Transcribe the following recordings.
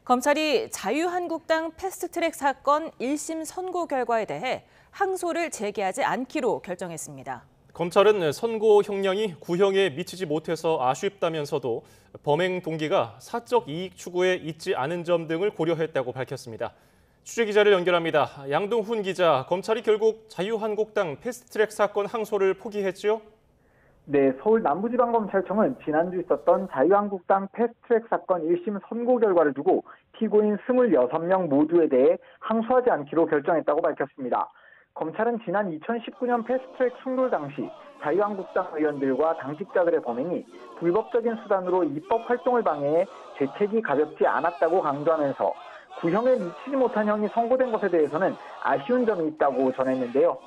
검찰이 자유한국당 패스트트랙 사건 1심 선고 결과에 대해 항소를 제기하지 않기로 결정했습니다. 검찰은 선고 형량이 구형에 미치지 못해서 아쉽다면서도 범행 동기가 사적 이익 추구에 있지 않은 점 등을 고려했다고 밝혔습니다. 취재기자를 연결합니다. 양동훈 기자, 검찰이 결국 자유한국당 패스트트랙 사건 항소를 포기했죠? 네, 서울 남부지방검찰청은 지난주 있었던 자유한국당 패스트트랙 사건 1심 선고 결과를 두고 피고인 26명 모두에 대해 항소하지 않기로 결정했다고 밝혔습니다. 검찰은 지난 2019년 패스트트랙 충돌 당시 자유한국당 의원들과 당직자들의 범행이 불법적인 수단으로 입법 활동을 방해해 죄책이 가볍지 않았다고 강조하면서 구형에 미치지 못한 형이 선고된 것에 대해서는 아쉬운 점이 있다고 전했는데요.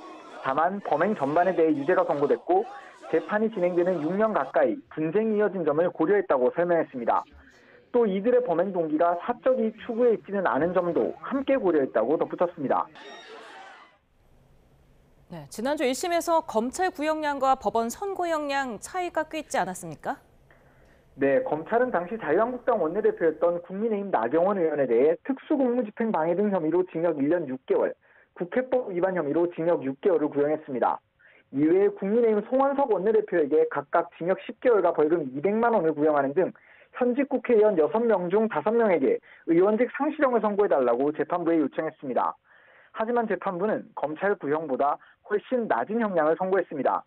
다만 범행 전반에 대해 유죄가 선고됐고 재판이 진행되는 6년 가까이 분쟁이 이어진 점을 고려했다고 설명했습니다. 또 이들의 범행 동기가 사적 이익 추구에 있지는 않은 점도 함께 고려했다고 덧붙였습니다. 네, 지난주 1심에서 검찰 구형량과 법원 선고형량 차이가 꽤 있지 않았습니까? 네, 검찰은 당시 자유한국당 원내대표였던 국민의힘 나경원 의원에 대해 특수공무집행 방해 등 혐의로 징역 1년 6개월, 국회법 위반 혐의로 징역 6개월을 구형했습니다. 이외에 국민의힘 송원석 원내대표에게 각각 징역 10개월과 벌금 200만 원을 구형하는 등 현직 국회의원 6명 중 5명에게 의원직 상실형을 선고해달라고 재판부에 요청했습니다. 하지만 재판부는 검찰 구형보다 훨씬 낮은 형량을 선고했습니다.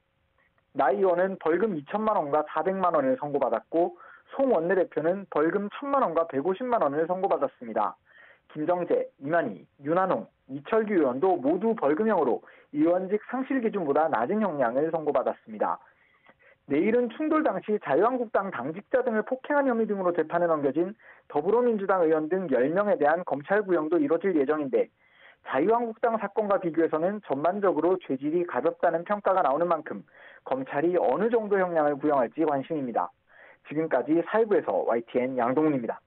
나 의원은 벌금 2천만 원과 400만 원을 선고받았고 송 원내대표는 벌금 1,000만 원과 150만 원을 선고받았습니다. 김정재, 이만희, 윤한홍, 이철규 의원도 모두 벌금형으로 의원직 상실 기준보다 낮은 형량을 선고받았습니다. 내일은 충돌 당시 자유한국당 당직자 등을 폭행한 혐의 등으로 재판에 넘겨진 더불어민주당 의원 등 10명에 대한 검찰 구형도 이뤄질 예정인데 자유한국당 사건과 비교해서는 전반적으로 죄질이 가볍다는 평가가 나오는 만큼 검찰이 어느 정도 형량을 구형할지 관심입니다. 지금까지 사회부에서 YTN 양동훈입니다.